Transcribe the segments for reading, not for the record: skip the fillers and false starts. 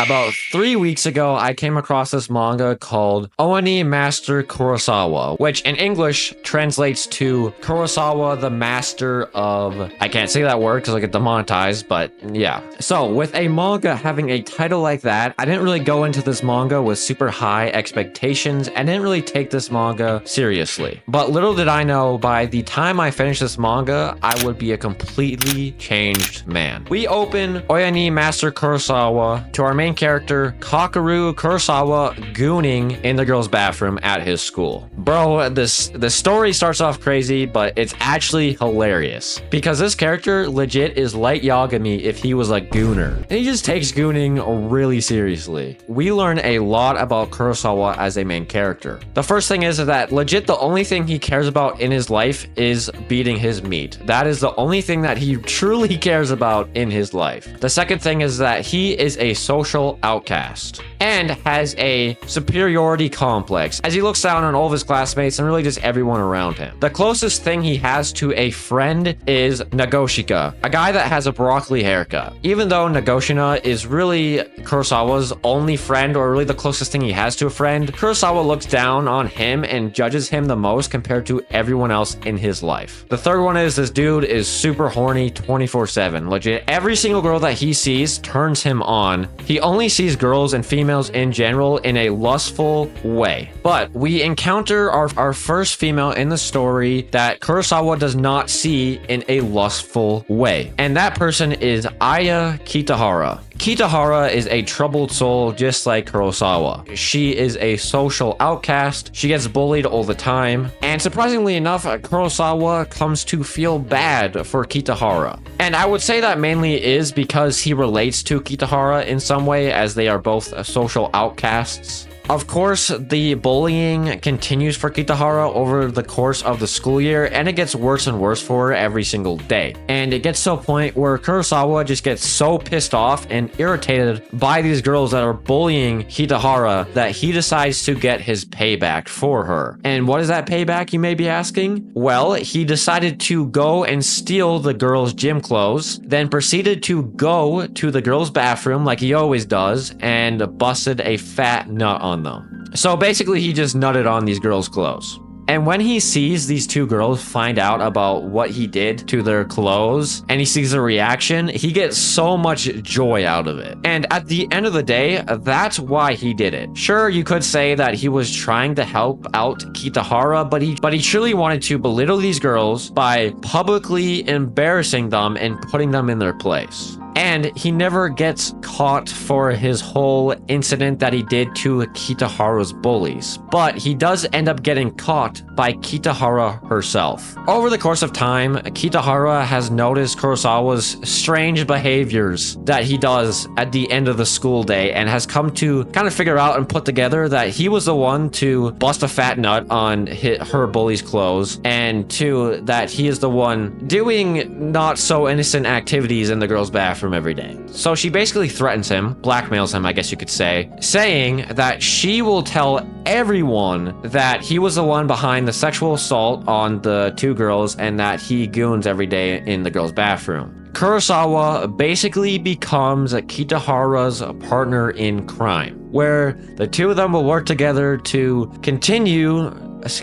About 3 weeks ago, I came across this manga called Onani Master Kurosawa, which in English translates to Kurosawa, the Master of... I can't say that word because I get demonetized, but yeah. So with a manga having a title like that, I didn't really go into this manga with super high expectations and didn't really take this manga seriously. But little did I know, by the time I finished this manga, I would be a completely changed man. We open Onani Master Kurosawa to our main character, Kakeru Kurosawa, gooning in the girls' bathroom at his school. Bro, the story starts off crazy, but it's actually hilarious. Because this character legit is Light Yagami if he was a gooner. And he just takes gooning really seriously. We learn a lot about Kurosawa as a main character. The first thing is that legit the only thing he cares about in his life is beating his meat. That is the only thing that he truly cares about in his life. The second thing is that he is a social outcast and has a superiority complex as he looks down on all of his classmates and really just everyone around him. The closest thing he has to a friend is Nagoshika, a guy that has a broccoli haircut. Even though Nagoshina is really Kurosawa's only friend, or really the closest thing he has to a friend, Kurosawa looks down on him and judges him the most compared to everyone else in his life. The third one is this dude is super horny 24/7. Legit, every single girl that he sees turns him on. He only sees girls and females in general in a lustful way. But we encounter our first female in the story that Kurosawa does not see in a lustful way. And that person is Aya Kitahara. Kitahara is a troubled soul just like Kurosawa. She is a social outcast. She gets bullied all the time. And surprisingly enough, Kurosawa comes to feel bad for Kitahara. And I would say that mainly is because he relates to Kitahara in some way, as they are both social outcasts. Of course, the bullying continues for Kitahara over the course of the school year, and it gets worse and worse for her every single day. And it gets to a point where Kurosawa just gets so pissed off and irritated by these girls that are bullying Kitahara that he decides to get his payback for her. And what is that payback, you may be asking? Well, he decided to go and steal the girls' gym clothes, then proceeded to go to the girls' bathroom like he always does, and busted a fat nut on them. So basically he just nutted on these girls' clothes. And when he sees these two girls find out about what he did to their clothes and he sees their reaction, he gets so much joy out of it. And at the end of the day, that's why he did it. Sure, you could say that he was trying to help out Kitahara, but he truly wanted to belittle these girls by publicly embarrassing them and putting them in their place. And he never gets caught for his whole incident that he did to Kitahara's bullies. But he does end up getting caught by Kitahara herself. Over the course of time, Kitahara has noticed Kurosawa's strange behaviors that he does at the end of the school day and has come to kind of figure out and put together that he was the one to bust a fat nut on her bully's clothes, and two, that he is the one doing not so innocent activities in the girl's bathroom every day. So she basically threatens him, blackmails him, I guess you could say, saying that she will tell everyone that he was the one behind the sexual assault on the two girls and that he goons every day in the girls' bathroom. Kurosawa basically becomes Kitahara's partner in crime, where the two of them will work together to continue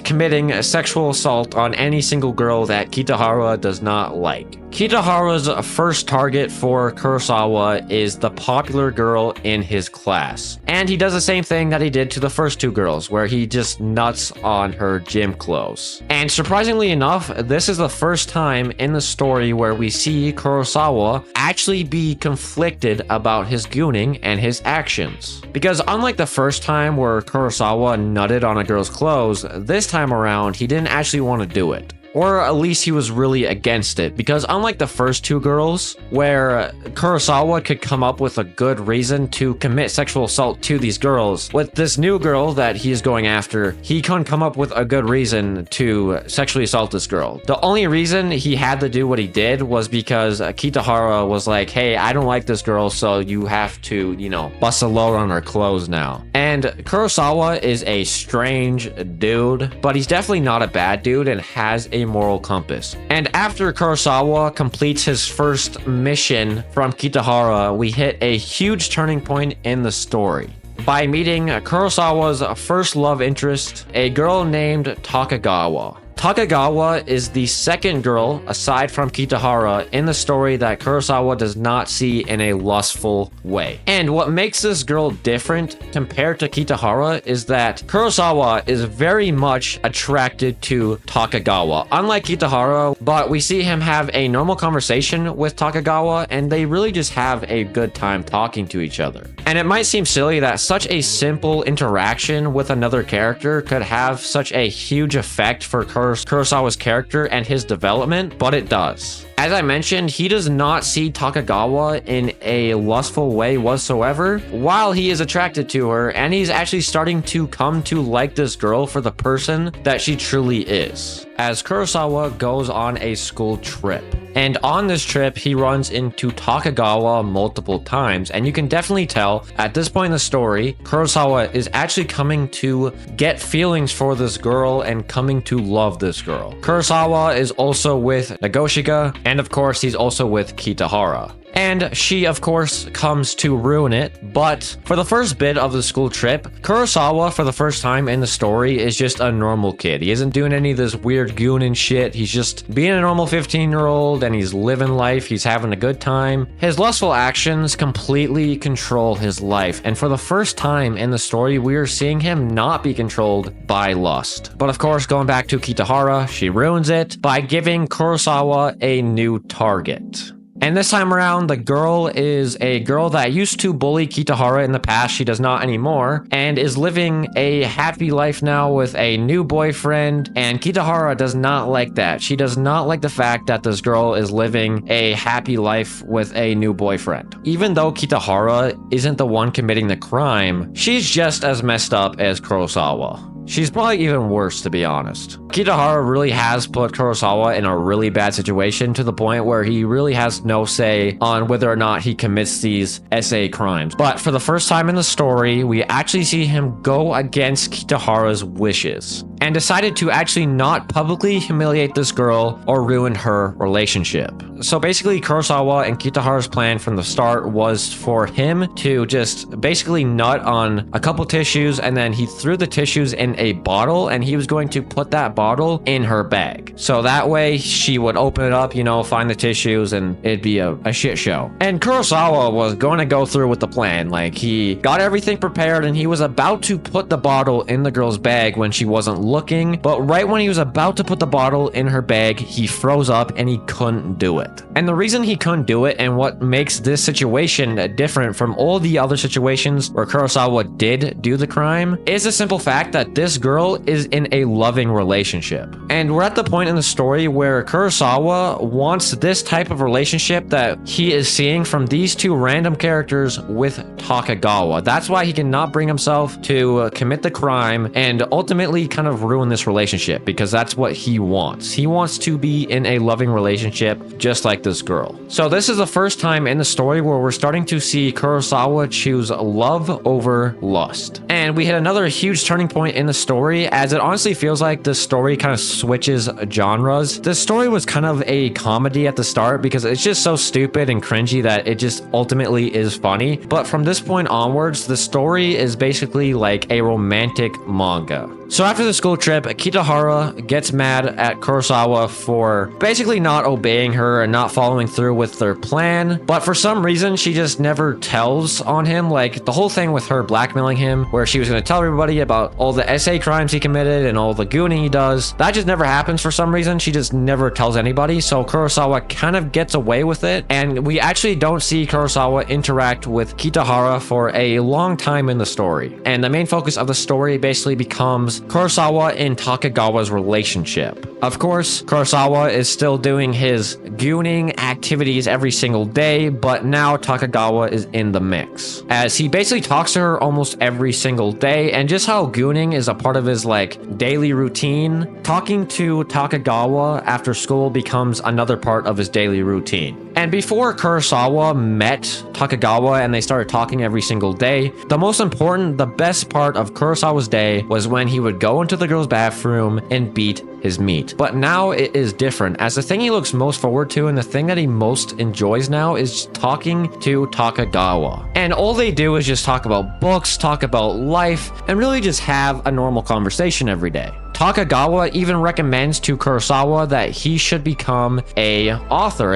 committing a sexual assault on any single girl that Kitahara does not like. Kitahara's first target for Kurosawa is the popular girl in his class. And he does the same thing that he did to the first two girls, where he just nuts on her gym clothes. And surprisingly enough, this is the first time in the story where we see Kurosawa actually be conflicted about his gooning and his actions. Because unlike the first time where Kurosawa nutted on a girl's clothes, this time around he didn't actually want to do it. Or at least he was really against it, because unlike the first two girls, where Kurosawa could come up with a good reason to commit sexual assault to these girls, with this new girl that he's going after, he couldn't come up with a good reason to sexually assault this girl. The only reason he had to do what he did was because Kitahara was like, hey, I don't like this girl, so you have to, bust a load on her clothes now. And Kurosawa is a strange dude, but he's definitely not a bad dude and has a a moral compass. And after Kurosawa completes his first mission from Kitahara, we hit a huge turning point in the story by meeting Kurosawa's first love interest, a girl named Takagawa. Takagawa is the second girl, aside from Kitahara, in the story that Kurosawa does not see in a lustful way. And what makes this girl different compared to Kitahara is that Kurosawa is very much attracted to Takagawa. Unlike Kitahara, but we see him have a normal conversation with Takagawa, and they really just have a good time talking to each other. And it might seem silly that such a simple interaction with another character could have such a huge effect for Kurosawa's character and his development, but it does. As I mentioned, he does not see Takagawa in a lustful way whatsoever while he is attracted to her, and he's actually starting to come to like this girl for the person that she truly is, as Kurosawa goes on a school trip. And on this trip, he runs into Takagawa multiple times, and you can definitely tell at this point in the story, Kurosawa is actually coming to get feelings for this girl and coming to love this girl. Kurosawa is also with Nagoshika, and of course, he's also with Kitahara. And she, of course, comes to ruin it. But for the first bit of the school trip, Kurosawa, for the first time in the story, is just a normal kid. He isn't doing any of this weird goonin shit. He's just being a normal 15-year-old, and he's living life. He's having a good time. His lustful actions completely control his life. And for the first time in the story, we are seeing him not be controlled by lust. But of course, going back to Kitahara, she ruins it by giving Kurosawa a new target. And this time around, the girl is a girl that used to bully Kitahara in the past. She does not anymore, and is living a happy life now with a new boyfriend. And Kitahara does not like that. She does not like the fact that this girl is living a happy life with a new boyfriend. Even though Kitahara isn't the one committing the crime, she's just as messed up as Kurosawa. She's probably even worse, to be honest. Kitahara really has put Kurosawa in a really bad situation to the point where he really has no say on whether or not he commits these SA crimes. But for the first time in the story, we actually see him go against Kitahara's wishes and decided to actually not publicly humiliate this girl or ruin her relationship. So basically, Kurosawa and Kitahara's plan from the start was for him to just basically nut on a couple tissues, and then he threw the tissues in a bottle, and he was going to put that bottle in her bag. So that way she would open it up, you know, find the tissues, and it'd be a shit show. And Kurosawa was going to go through with the plan. Like, he got everything prepared, and he was about to put the bottle in the girl's bag when she wasn't looking, but right when he was about to put the bottle in her bag, he froze up and he couldn't do it. And the reason he couldn't do it, and what makes this situation different from all the other situations where Kurosawa did do the crime, is the simple fact that this girl is in a loving relationship. And we're at the point in the story where Kurosawa wants this type of relationship that he is seeing from these two random characters with Takagawa. That's why he cannot bring himself to commit the crime and ultimately kind of ruin this relationship, because that's what he wants. He wants to be in a loving relationship just like this girl. So this is the first time in the story where we're starting to see Kurosawa choose love over lust. And we hit another huge turning point in the story, as it honestly feels like the story kind of switches genres. The story was kind of a comedy at the start because it's just so stupid and cringy that it just ultimately is funny. But from this point onwards, the story is basically like a romantic manga. So after the school trip, Kitahara gets mad at Kurosawa for basically not obeying her and not following through with their plan. But for some reason, she just never tells on him. Like, the whole thing with her blackmailing him, where she was going to tell everybody about all the SA crimes he committed and all the gooning he does, that just never happens for some reason. She just never tells anybody. So Kurosawa kind of gets away with it. And we actually don't see Kurosawa interact with Kitahara for a long time in the story. And the main focus of the story basically becomes Kurosawa and Takagawa's relationship. Of course, Kurosawa is still doing his gooning activities every single day, but now Takagawa is in the mix, as he basically talks to her almost every single day. And just how gooning is a part of his like daily routine, talking to Takagawa after school becomes another part of his daily routine. And before Kurosawa met Takagawa and they started talking every single day, the most important, the best part of Kurosawa's day was when he would go into the girl's bathroom and beat his meat. But now it is different, as the thing he looks most forward to and the thing that he most enjoys now is talking to Takagawa. And all they do is just talk about books, talk about life, and really just have a normal conversation every day. Takagawa even recommends to Kurosawa that he should become a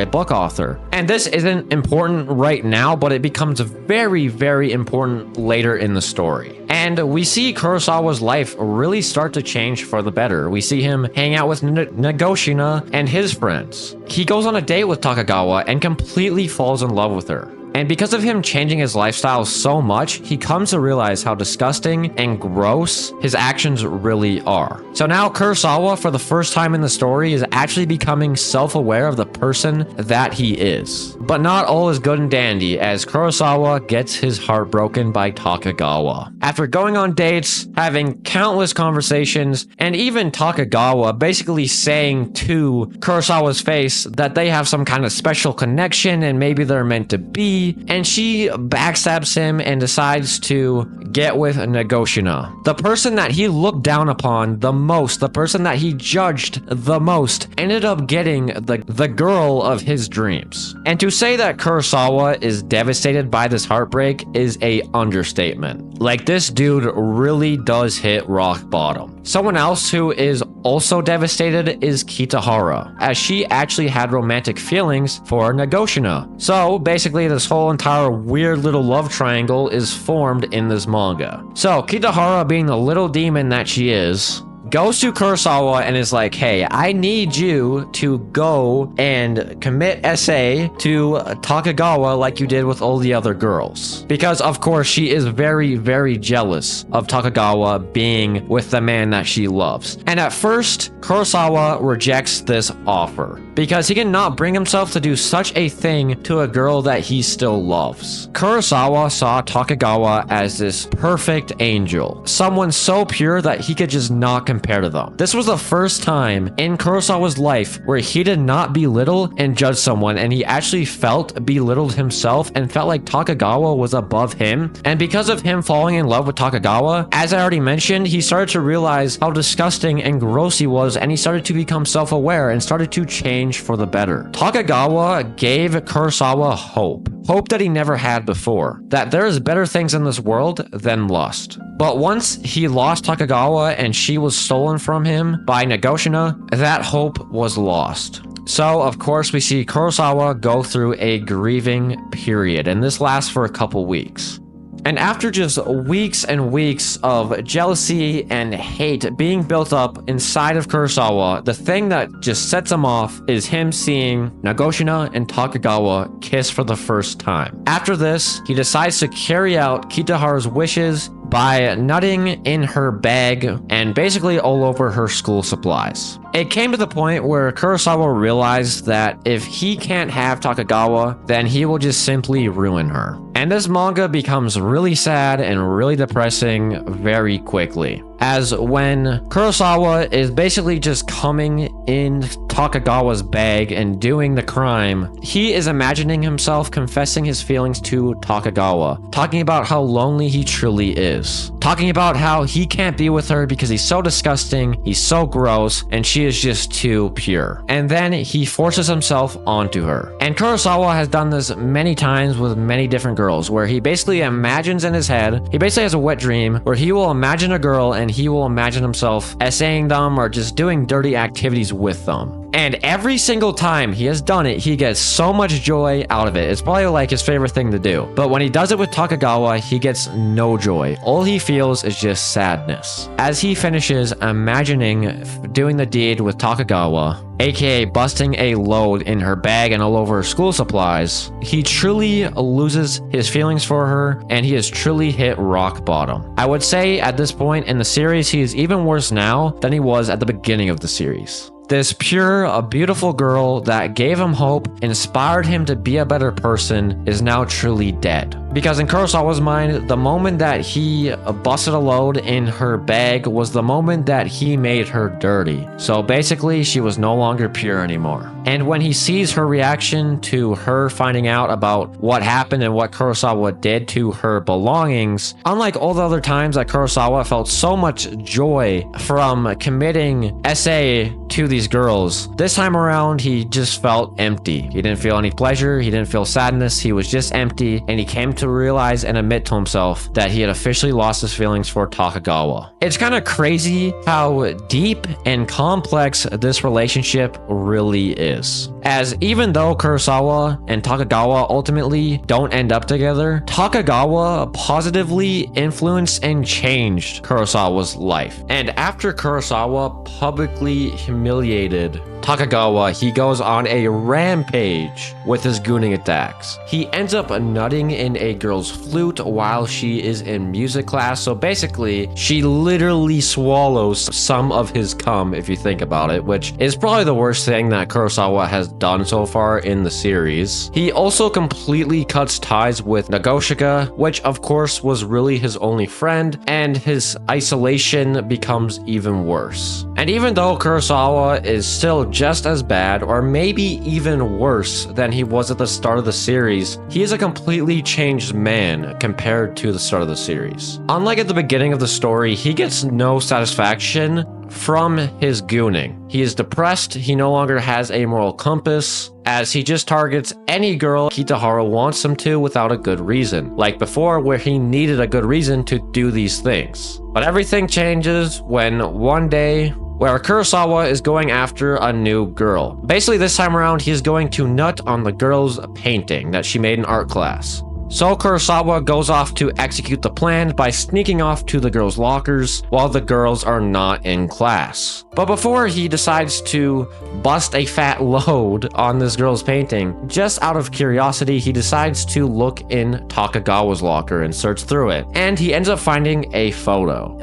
book author. And this isn't important right now, but it becomes very, very important later in the story. And we see Kurosawa's life really start to change for the better. We see him hang out with Nagoshina and his friends. He goes on a date with Takagawa and completely falls in love with her. And because of him changing his lifestyle so much, he comes to realize how disgusting and gross his actions really are. So now Kurosawa, for the first time in the story, is actually becoming self-aware of the person that he is. But not all is good and dandy, as Kurosawa gets his heart broken by Takagawa. After going on dates, having countless conversations, and even Takagawa basically saying to Kurosawa's face that they have some kind of special connection and maybe they're meant to be, and she backstabs him and decides to get with Nagoshina. The person that he looked down upon the most, the person that he judged the most, ended up getting the girl of his dreams. And to say that Kurosawa is devastated by this heartbreak is a understatement. Like, this dude really does hit rock bottom. Someone else who is also devastated is Kitahara, as she actually had romantic feelings for Nagoshina. So basically this whole entire weird little love triangle is formed in this manga. So Kitahara, being the little demon that she is, goes to Kurosawa and is like, hey, I need you to go and commit essay to Takagawa like you did with all the other girls. Because, of course, she is very, very jealous of Takagawa being with the man that she loves. And at first, Kurosawa rejects this offer because he cannot bring himself to do such a thing to a girl that he still loves. Kurosawa saw Takagawa as this perfect angel, someone so pure that he could just not compare to them. This was the first time in Kurosawa's life where he did not belittle and judge someone, and he actually felt belittled himself and felt like Takagawa was above him. And because of him falling in love with Takagawa, as I already mentioned, he started to realize how disgusting and gross he was, and he started to become self-aware and started to change for the better. Takagawa gave Kurosawa hope that he never had before, that there is better things in this world than lust. But once he lost Takagawa and she was stolen from him by Nagoshina, that hope was lost. So, of course, we see Kurosawa go through a grieving period, and this lasts for a couple weeks. And after just weeks and weeks of jealousy and hate being built up inside of Kurosawa, the thing that just sets him off is him seeing Nagoshina and Takagawa kiss for the first time. After this, he decides to carry out Kitahara's wishes by nutting in her bag and basically all over her school supplies. It came to the point where Kurosawa realized that if he can't have Takagawa, then he will just simply ruin her. And this manga becomes really sad and really depressing very quickly, as when Kurosawa is basically just coming in Takagawa's bag and doing the crime, he is imagining himself confessing his feelings to Takagawa, talking about how lonely he truly is, talking about how he can't be with her because he's so disgusting, he's so gross, and she is just too pure. And then he forces himself onto her. And Kurosawa has done this many times with many different girls, where he basically imagines in his head, he basically has a wet dream where he will imagine a girl and he will imagine himself essaying them or just doing dirty activities with them. And every single time he has done it, he gets so much joy out of it. It's probably like his favorite thing to do. But when he does it with Takagawa, he gets no joy. All he feels is just sadness. As he finishes imagining doing the deed with Takagawa, aka busting a load in her bag and all over her school supplies, he truly loses his feelings for her, and he has truly hit rock bottom. I would say at this point in the series, he is even worse now than he was at the beginning of the series. This pure, a beautiful girl that gave him hope, inspired him to be a better person, is now truly dead. Because in Kurosawa's mind, the moment that he busted a load in her bag was the moment that he made her dirty. So basically, she was no longer pure anymore. And when he sees her reaction to her finding out about what happened and what Kurosawa did to her belongings, unlike all the other times that Kurosawa felt so much joy from committing SA to these girls, this time around he just felt empty. He didn't feel any pleasure, he didn't feel sadness, he was just empty, and he came to realize and admit to himself that he had officially lost his feelings for Takagawa. It's kind of crazy how deep and complex this relationship really is. As even though Kurosawa and Takagawa ultimately don't end up together, Takagawa positively influenced and changed Kurosawa's life. And after Kurosawa publicly humiliated Takagawa, he goes on a rampage with his gooning attacks. He ends up nutting in a girl's flute while she is in music class. So basically, she literally swallows some of his cum, if you think about it, which is probably the worst thing that Kurosawa has done so far in the series. He also completely cuts ties with Nagoshika, which of course was really his only friend, and his isolation becomes even worse. And even though Kurosawa is still just as bad, or maybe even worse than he was at the start of the series, he is a completely changed man compared to the start of the series. Unlike at the beginning of the story, he gets no satisfaction from his gooning. He is depressed, he no longer has a moral compass, as he just targets any girl Kitahara wants him to without a good reason, like before where he needed a good reason to do these things. But everything changes when one day where Kurosawa is going after a new girl. Basically, this time around, he's going to nut on the girl's painting that she made in art class. So Kurosawa goes off to execute the plan by sneaking off to the girls' lockers while the girls are not in class. But before he decides to bust a fat load on this girl's painting, just out of curiosity, he decides to look in Takagawa's locker and search through it. And he ends up finding a photo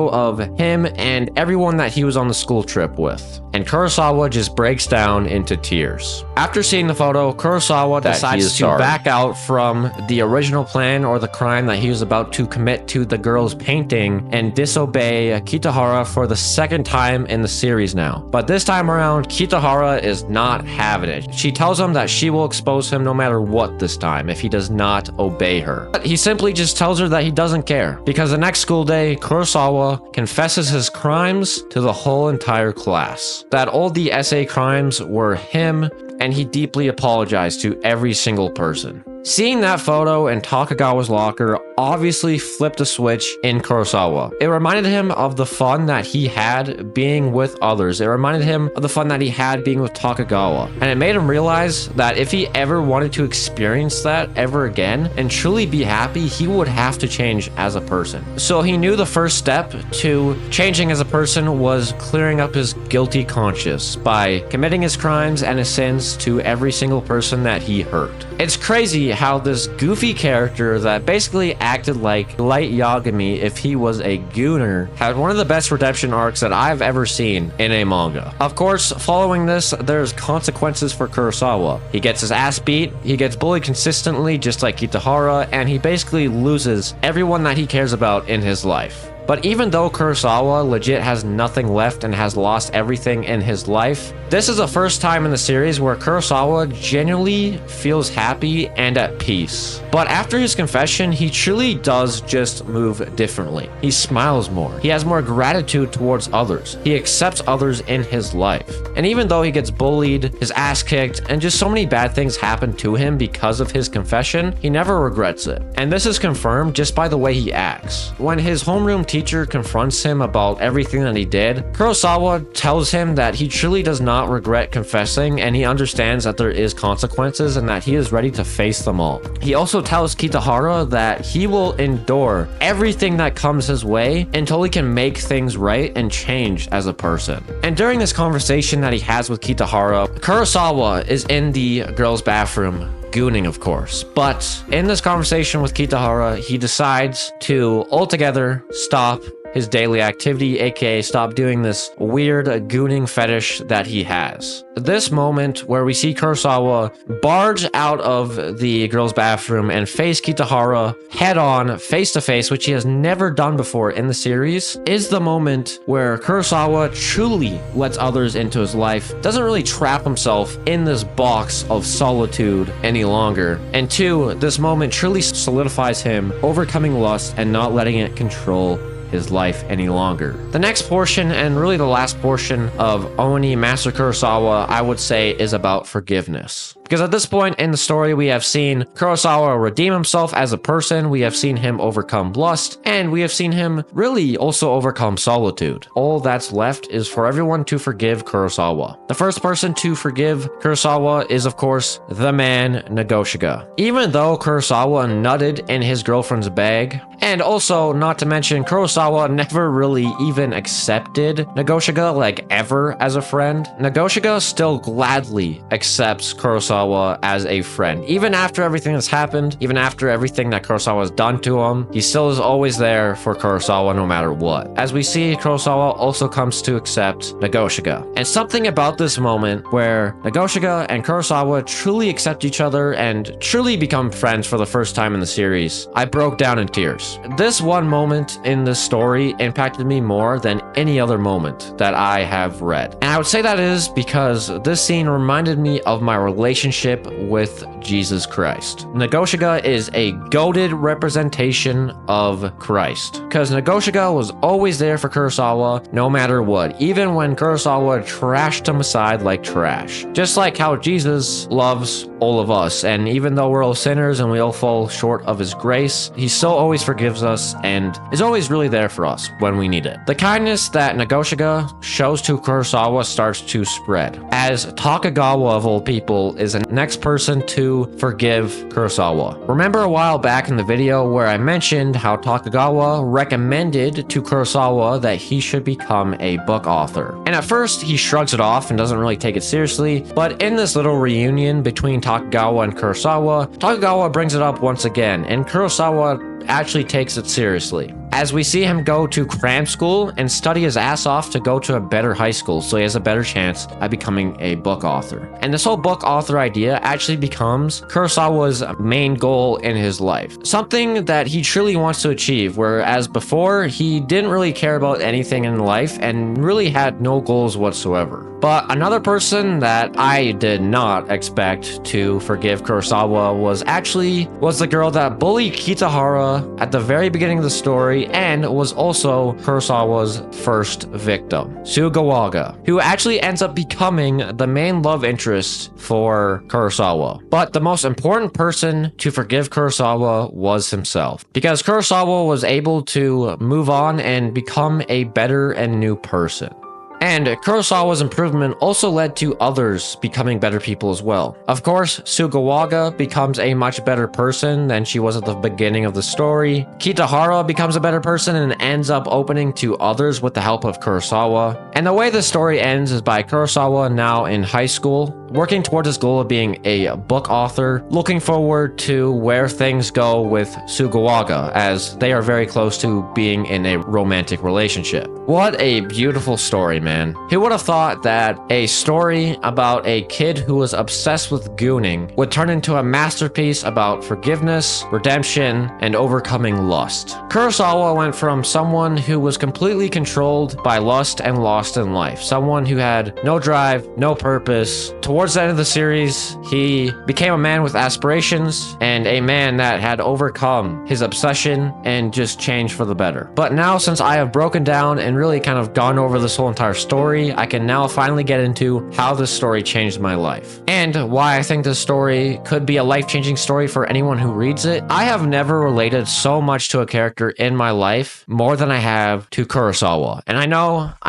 of him and everyone that he was on the school trip with. And Kurosawa just breaks down into tears. After seeing the photo, Kurosawa decides to back out from the original plan or the crime that he was about to commit to the girl's painting and disobey Kitahara for the second time in the series now. But this time around, Kitahara is not having it. She tells him that she will expose him no matter what this time if he does not obey her. But he simply just tells her that he doesn't care, because the next school day, Kurosawa confesses his crimes to the whole entire class. That all the SA crimes were him, and he deeply apologized to every single person. Seeing that photo in Takagawa's locker obviously flipped a switch in Kurosawa. It reminded him of the fun that he had being with others. It reminded him of the fun that he had being with Takagawa. And it made him realize that if he ever wanted to experience that ever again and truly be happy, he would have to change as a person. So he knew the first step to changing as a person was clearing up his guilty conscience by committing his crimes and his sins to every single person that he hurt. It's crazy how this goofy character that basically acted like Light Yagami if he was a gooner had one of the best redemption arcs that I've ever seen in a manga. Of course, following this, there's consequences for Kurosawa. He gets his ass beat, he gets bullied consistently just like Kitahara, and he basically loses everyone that he cares about in his life. But even though Kurosawa legit has nothing left and has lost everything in his life, this is the first time in the series where Kurosawa genuinely feels happy and at peace. But after his confession, he truly does just move differently. He smiles more. He has more gratitude towards others. He accepts others in his life. And even though he gets bullied, his ass kicked, and just so many bad things happen to him because of his confession, he never regrets it. And this is confirmed just by the way he acts. When his homeroom teacher confronts him about everything that he did, Kurosawa tells him that he truly does not regret confessing, and he understands that there is consequences and that he is ready to face them all. He also tells Kitahara that he will endure everything that comes his way until he can make things right and change as a person. And during this conversation that he has with Kitahara, Kurosawa is in the girls' bathroom gooning, of course. But in this conversation with Kitahara, he decides to altogether stop his daily activity, aka stop doing this weird gooning fetish that he has. This moment where we see Kurosawa barge out of the girl's bathroom and face Kitahara head on, face to face, which he has never done before in the series, is the moment where Kurosawa truly lets others into his life, doesn't really trap himself in this box of solitude any longer. And two, this moment truly solidifies him overcoming lust and not letting it control his life any longer. The next portion, and really the last portion of Oni Master Kurosawa, I would say is about forgiveness. Because at this point in the story, we have seen Kurosawa redeem himself as a person, we have seen him overcome lust, and we have seen him really also overcome solitude. All that's left is for everyone to forgive Kurosawa. The first person to forgive Kurosawa is, of course, the man Nagoshiga. Even though Kurosawa nutted in his girlfriend's bag, and also, not to mention, Kurosawa never really even accepted Nagoshiga, like ever, as a friend, Nagoshiga still gladly accepts Kurosawa as a friend. Even after everything that's happened, even after everything that Kurosawa has done to him, he still is always there for Kurosawa no matter what. As we see, Kurosawa also comes to accept Nagoshiga. And something about this moment where Nagoshiga and Kurosawa truly accept each other and truly become friends for the first time in the series, I broke down in tears. This one moment in this story impacted me more than any other moment that I have read. And I would say that is because this scene reminded me of my relationship with Jesus Christ. Nagoshiga is a goated representation of Christ, because Nagoshiga was always there for Kurosawa no matter what, even when Kurosawa trashed him aside like trash. Just like how Jesus loves all of us, and even though we're all sinners and we all fall short of his grace, he still always forgives us and is always really there for us when we need it. The kindness that Nagoshiga shows to Kurosawa starts to spread, as Takagawa of all people is the next person to forgive Kurosawa. Remember a while back in the video where I mentioned how Takagawa recommended to Kurosawa that he should become a book author. And at first he shrugs it off and doesn't really take it seriously, but in this little reunion between Takagawa and Kurosawa, Takagawa brings it up once again, and Kurosawa actually takes it seriously, as we see him go to cram school and study his ass off to go to a better high school so he has a better chance at becoming a book author. And this whole book author idea actually becomes Kurosawa's main goal in his life, something that he truly wants to achieve, whereas before he didn't really care about anything in life and really had no goals whatsoever. But another person that I did not expect to forgive Kurosawa was the girl that bullied Kitahara at the very beginning of the story and was also Kurosawa's first victim, Sugawara, who actually ends up becoming the main love interest for Kurosawa. But the most important person to forgive Kurosawa was himself, because Kurosawa was able to move on and become a better and new person. And Kurosawa's improvement also led to others becoming better people as well. Of course, Sugawara becomes a much better person than she was at the beginning of the story. Kitahara becomes a better person and ends up opening to others with the help of Kurosawa. And the way the story ends is by Kurosawa now in high school, working towards his goal of being a book author, looking forward to where things go with Sugawara, as they are very close to being in a romantic relationship. What a beautiful story, man. Who would have thought that a story about a kid who was obsessed with gooning would turn into a masterpiece about forgiveness, redemption, and overcoming lust? Kurosawa went from someone who was completely controlled by lust and lost in life, someone who had no drive, no purpose. Towards the end of the series, he became a man with aspirations and a man that had overcome his obsession and just changed for the better. But now, since I have broken down and really kind of gone over this whole entire story, I can now finally get into how this story changed my life and why I think this story could be a life-changing story for anyone who reads it. I have never related so much to a character in my life more than I have to Kurosawa. And I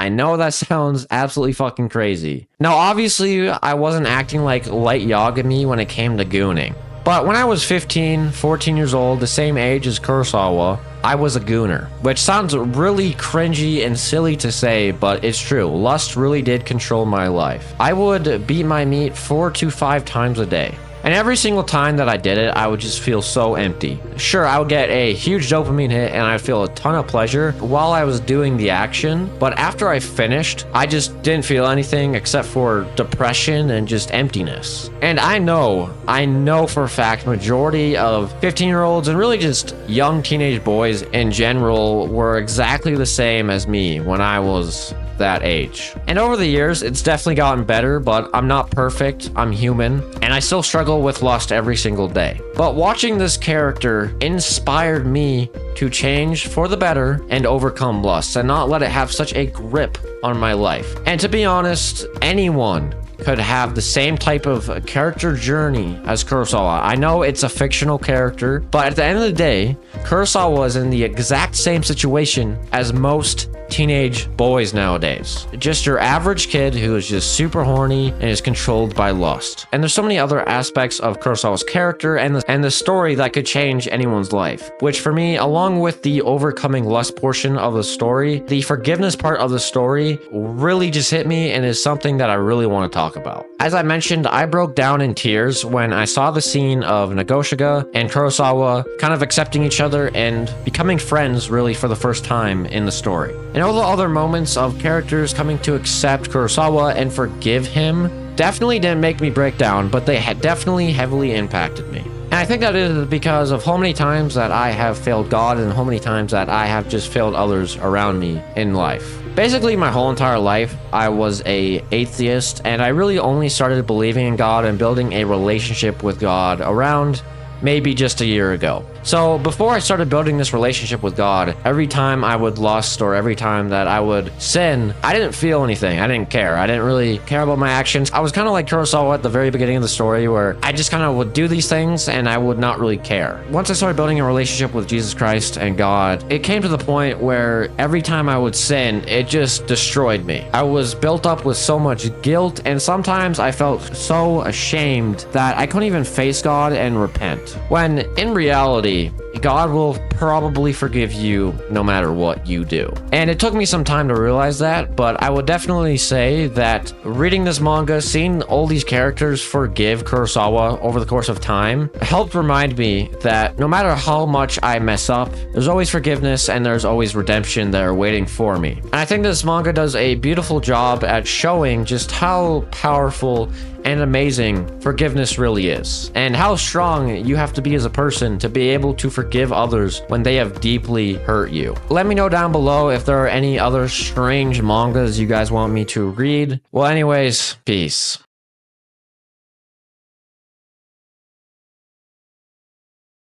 know that sounds absolutely fucking crazy. Now, obviously, I wasn't acting like light Yagami when it came to gooning. But when I was 15, 14 years old, the same age as Kurosawa, I was a gooner, which sounds really cringy and silly to say, but it's true. Lust really did control my life. I would beat my meat 4 to 5 times a day. And every single time that I did it, I would just feel so empty. Sure, I would get a huge dopamine hit and I'd feel a ton of pleasure while I was doing the action, but after I finished, I just didn't feel anything except for depression and just emptiness. And I know for a fact majority of 15-year-olds and really just young teenage boys in general were exactly the same as me when I was that age. And over the years, it's definitely gotten better, but I'm not perfect, I'm human, and I still struggle with lust every single day. But watching this character inspired me to change for the better and overcome lust and not let it have such a grip on my life. And to be honest, anyone could have the same type of character journey as Kurosawa. I know it's a fictional character, but at the end of the day, Kurosawa is in the exact same situation as most teenage boys nowadays. Just your average kid who is just super horny and is controlled by lust. And there's so many other aspects of Kurosawa's character and the story that could change anyone's life. Which for me, along with the overcoming lust portion of the story, the forgiveness part of the story really just hit me and is something that I really want to talk about. As I mentioned, I broke down in tears when I saw the scene of Nagoshiga and Kurosawa kind of accepting each other and becoming friends really for the first time in the story. And all the other moments of characters coming to accept Kurosawa and forgive him definitely didn't make me break down, but they had definitely heavily impacted me. And I think that is because of how many times that I have failed God and how many times that I have just failed others around me in life. Basically, my whole entire life, I was an atheist, and I really only started believing in God and building a relationship with God around maybe just a year ago. So before I started building this relationship with God, every time I would lust or every time that I would sin, I didn't feel anything. I didn't care. I didn't really care about my actions. I was kind of like Kurosawa at the very beginning of the story where I just kind of would do these things and I would not really care. Once I started building a relationship with Jesus Christ and God, it came to the point where every time I would sin, it just destroyed me. I was built up with so much guilt, and sometimes I felt so ashamed that I couldn't even face God and repent. When in reality, God will probably forgive you no matter what you do. And it took me some time to realize that, but I would definitely say that reading this manga, seeing all these characters forgive Kurosawa over the course of time, helped remind me that no matter how much I mess up, there's always forgiveness and there's always redemption there waiting for me. And I think this manga does a beautiful job at showing just how powerful and amazing forgiveness really is, and how strong you have to be as a person to be able to forgive others when they have deeply hurt you. Let me know down below if there are any other strange mangas you guys want me to read. Well, anyways, peace.